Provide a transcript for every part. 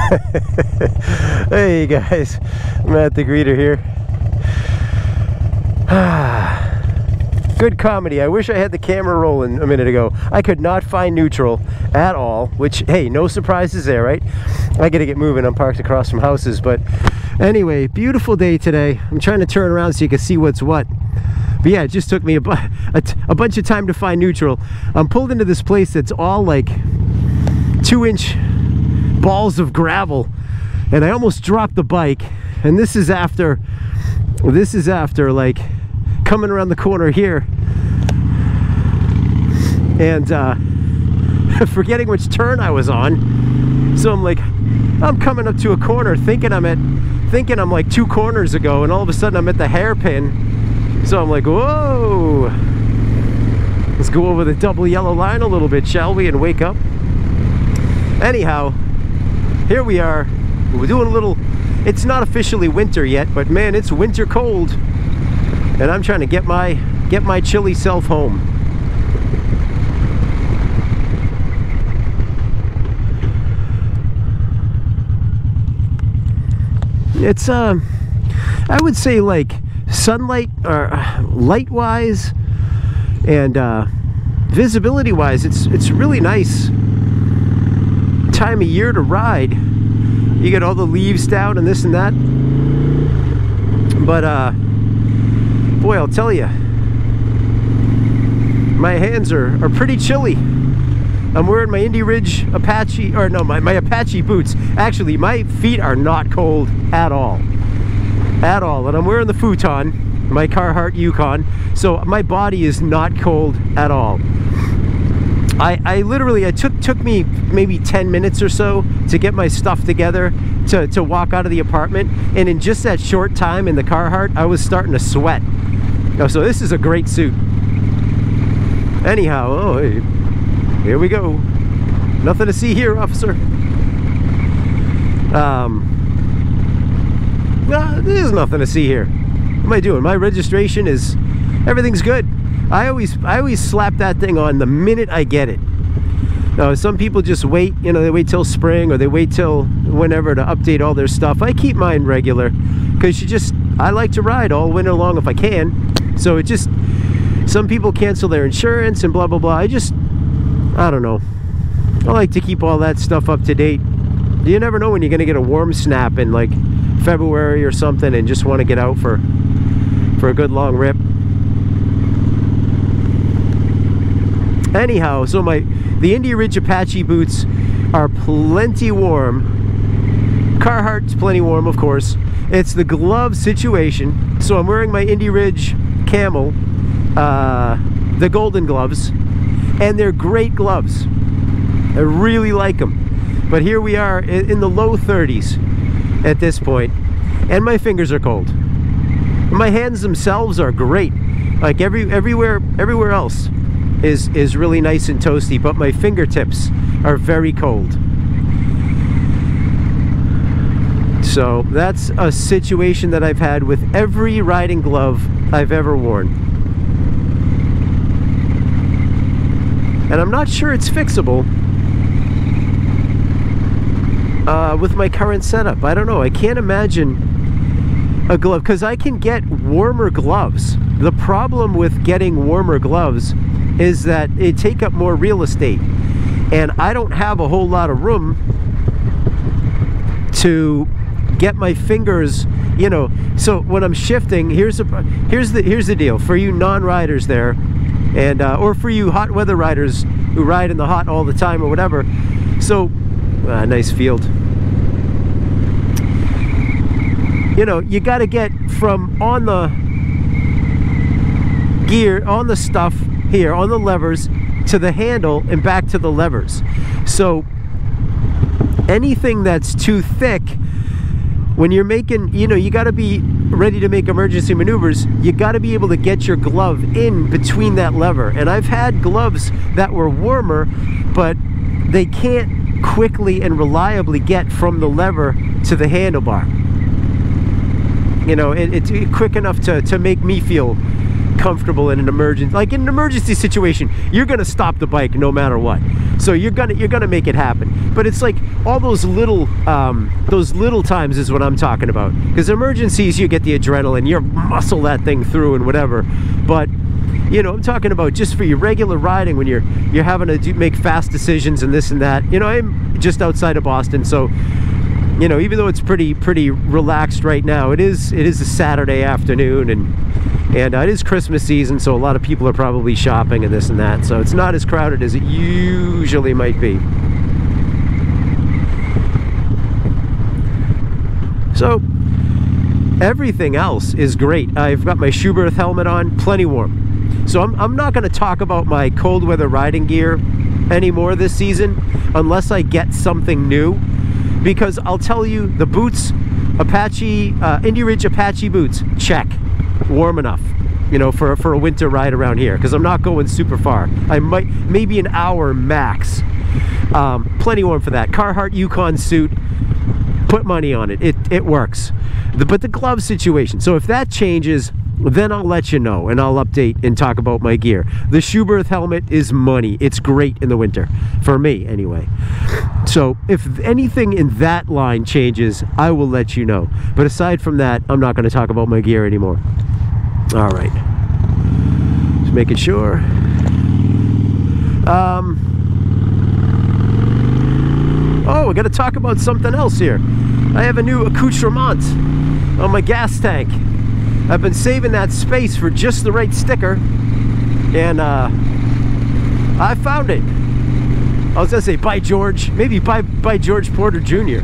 Hey guys, Matt the Greeter here. Good comedy. I wish I had the camera rolling a minute ago. I could not find neutral at all, which, hey, no surprises there, right? I gotta get moving. I'm parked across from houses, but anyway, beautiful day today. I'm trying to turn around so you can see what's what. But yeah, it just took me a bunch of time to find neutral. I'm pulled into this place that's all like 2-inch balls of gravel, and I almost dropped the bike. And this is after like coming around the corner here and forgetting which turn I was on. So I'm coming up to a corner thinking I'm like 2 corners ago, and all of a sudden I'm at the hairpin. So I'm like, whoa, let's go over the double yellow line a little bit, shall we, and wake up. Anyhow, here we are. We're doing a little, it's not officially winter yet, but man, it's winter cold. And I'm trying to get my chilly self home. It's I would say like sunlight or light wise and visibility wise, it's really nice time of year to ride. You get all the leaves down and this and that, but boy, I'll tell you, my hands are pretty chilly. I'm wearing my Indy Ridge Apache, or no, my Apache boots. Actually, my feet are not cold at all. At all. And I'm wearing the Futon, my Carhartt Yukon, so my body is not cold at all. I literally, it took me maybe 10 minutes or so to get my stuff together to walk out of the apartment, and in just that short time in the Carhartt, I was starting to sweat. So this is a great suit. Anyhow, oh, hey, here we go. Nothing to see here, officer. There's nothing to see here. What am I doing? My registration is, everything's good. I always slap that thing on the minute I get it. Now, some people just wait, you know, they wait till spring or they wait till whenever to update all their stuff. I keep mine regular because I like to ride all winter long if I can. So it just, some people cancel their insurance and blah, blah, blah. I don't know. I like to keep all that stuff up to date. You never know when you're going to get a warm snap in like February or something and just want to get out for a good long rip. Anyhow, so the Indy Ridge Apache boots are plenty warm. Carhartt's plenty warm, of course. It's the glove situation. So I'm wearing my Indy Ridge Camel, the golden gloves, and they're great gloves. I really like them. But here we are in the low 30s at this point, and my fingers are cold. My hands themselves are great. Like everywhere else is really nice and toasty, but my fingertips are very cold. So that's a situation that I've had with every riding glove I've ever worn. And I'm not sure it's fixable with my current setup. I don't know. I can't imagine a glove, because I can get warmer gloves. The problem with getting warmer gloves is that they take up more real estate, and I don't have a whole lot of room to get my fingers, you know. So when I'm shifting, here's the deal for you non-riders there, and or for you hot weather riders who ride in the hot all the time or whatever. So nice field. You know, you got to get from on the gear, on the stuff here, on the levers, to the handle and back to the levers. So anything that's too thick, when you're making, you know, you got to be ready to make emergency maneuvers. You got to be able to get your glove in between that lever. And I've had gloves that were warmer, but they can't quickly and reliably get from the lever to the handlebar. You know, it's quick enough to make me feel comfortable in an emergency. Like in an emergency situation, you're gonna stop the bike no matter what. So you're gonna make it happen. But it's like all those little times is what I'm talking about. Because emergencies, you get the adrenaline, you muscle that thing through and whatever. But you know, I'm talking about just for your regular riding when you're having to make fast decisions and this and that. You know, I'm just outside of Boston, so you know, even though it's pretty relaxed right now, it is a Saturday afternoon, and it is Christmas season, so a lot of people are probably shopping and this and that. So it's not as crowded as it usually might be. So everything else is great. I've got my Schuberth helmet on, plenty warm. So I'm not going to talk about my cold weather riding gear anymore this season unless I get something new, because I'll tell you, the boots, Apache, Indy Ridge Apache boots, check, warm enough, you know, for a winter ride around here, because I'm not going super far. I might, maybe an hour max. Plenty warm for that. Carhartt Yukon suit, put money on it. It works. But the glove situation, so if that changes, then I'll let you know, and I'll update and talk about my gear. The Schuberth helmet is money. It's great in the winter, for me anyway. So if anything in that line changes, I will let you know. But aside from that, I'm not going to talk about my gear anymore. All right. Just making sure. Oh, we got to talk about something else here. I have a new accoutrement on my gas tank. I've been saving that space for just the right sticker, and I found it. I was gonna say by George, maybe by George Porter Jr.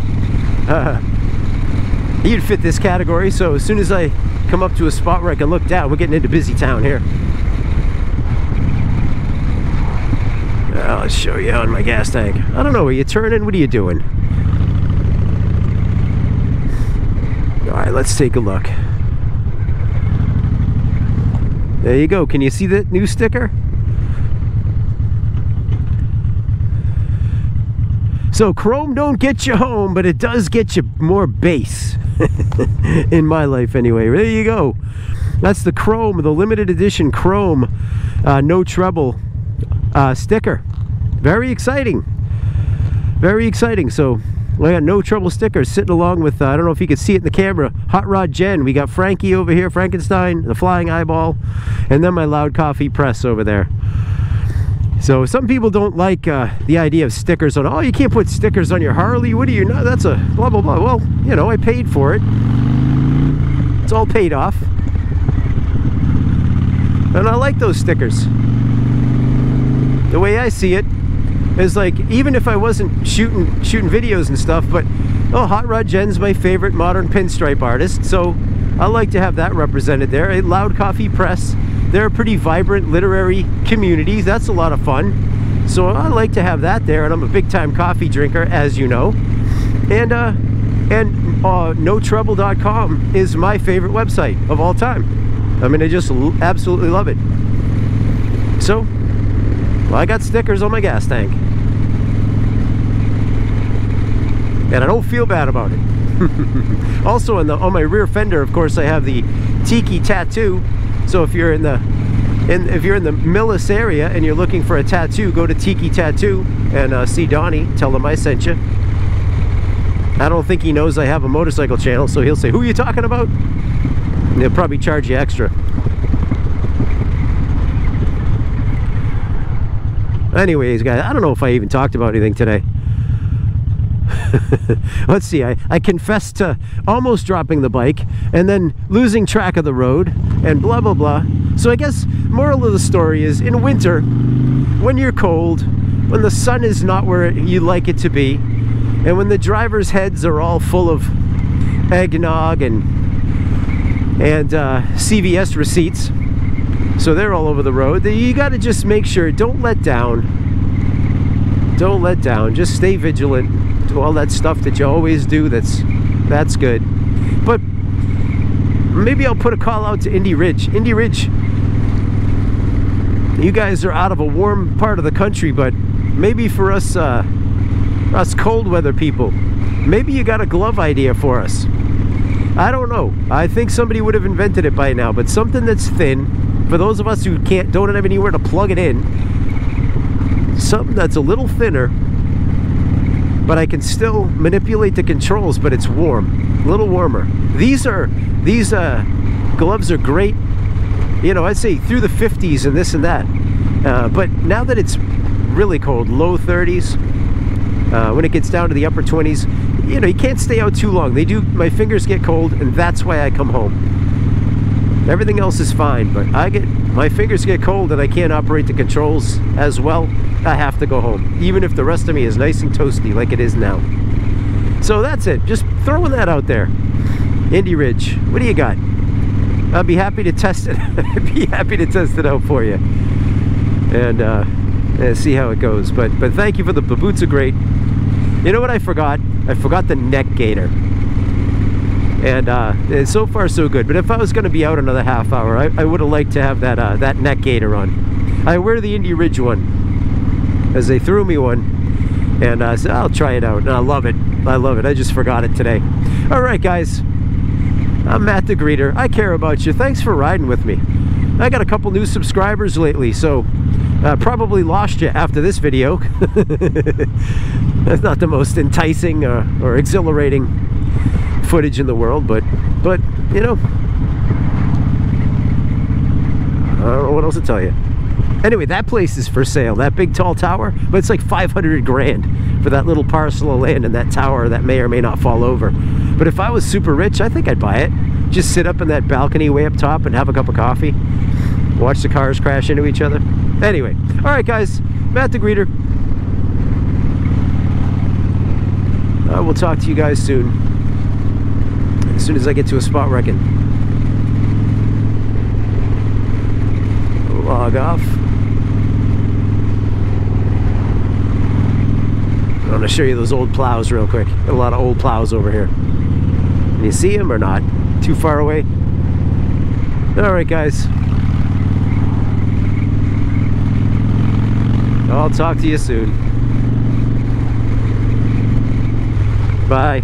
He'd fit this category. So as soon as I come up to a spot where I can look down, we're getting into busy town here. I'll show you on my gas tank. I don't know, are you turning? What are you doing? All right, let's take a look. There you go. Can you see the new sticker? So chrome don't get you home, but it does get you more bass. In my life anyway. There you go. That's the chrome, the limited edition chrome no treble sticker. Very exciting. Very exciting. So I got no trouble stickers sitting along with, I don't know if you can see it in the camera, Hot Rod Jen. We got Frankie over here, Frankenstein, the Flying Eyeball, and then my Loud Coffee Press over there. So some people don't like the idea of stickers on, oh, you can't put stickers on your Harley. What do you know? That's a blah, blah, blah. Well, you know, I paid for it. It's all paid off. And I like those stickers. The way I see it is like, even if I wasn't shooting videos and stuff, but oh, Hot Rod Jen's my favorite modern pinstripe artist, so I like to have that represented there. A Loud Coffee Press, they're a pretty vibrant literary community. That's a lot of fun, so I like to have that there. And I'm a big time coffee drinker, as you know, and notrouble.com is my favorite website of all time. I mean, I just absolutely love it. So well, I got stickers on my gas tank, and I don't feel bad about it. Also on my rear fender, of course, I have the Tiki tattoo. So if you're in the Millis area and you're looking for a tattoo, go to Tiki Tattoo and see Donnie. Tell him I sent you. I don't think he knows I have a motorcycle channel, so he'll say, "Who are you talking about?" And they'll probably charge you extra. Anyways, guys, I don't know if I even talked about anything today. Let's see, I confessed to almost dropping the bike and then losing track of the road and blah blah blah. So I guess moral of the story is, in winter, when you're cold, when the sun is not where you like it to be, and when the drivers' heads are all full of eggnog and CVS receipts, so they're all over the road, you got to just make sure, don't let down, just stay vigilant. All that stuff that you always do, that's good. But maybe I'll put a call out to Indy Ridge. Indy Ridge, you guys are out of a warm part of the country, but maybe for us cold weather people, maybe you got a glove idea for us. I don't know. I think somebody would have invented it by now, but something that's thin for those of us who don't have anywhere to plug it in. something that's a little thinner, but I can still manipulate the controls, but it's warm, a little warmer. These gloves are great, you know, I'd say through the 50s and this and that. But now that it's really cold, low 30s, when it gets down to the upper 20s, you know, you can't stay out too long. My fingers get cold, and that's why I come home. Everything else is fine, but my fingers get cold and I can't operate the controls as well. I have to go home, even if the rest of me is nice and toasty like it is now. So that's it, just throwing that out there. Indy Ridge, what do you got? I'll be happy to test it. I'd be happy to test it out for you and see how it goes. But thank you for the boots are great. You know what I forgot? I forgot the neck gaiter. And so far so good. But if I was going to be out another half hour, I would have liked to have that neck gaiter on. I wear the Indy Ridge one, as they threw me one, and I said I'll try it out, and I love it. I love it. I just forgot it today. All right, guys. I'm Matt the Greeter. I care about you. Thanks for riding with me. I got a couple new subscribers lately, so probably lost you after this video. That's not the most enticing or exhilarating footage in the world, but you know, I don't know what else to tell you. Anyway, that place is for sale, that big tall tower, but it's like 500 grand for that little parcel of land and that tower that may or may not fall over. But if I was super rich, I think I'd buy it. Just sit up in that balcony way up top and have a cup of coffee, watch the cars crash into each other. Anyway, all right, guys, Matt the Greeter. I will talk to you guys soon. As soon as I get to a spot where I can log off. I'm going to show you those old plows real quick. Got a lot of old plows over here. Can you see them or not? Too far away? Alright, guys. I'll talk to you soon. Bye.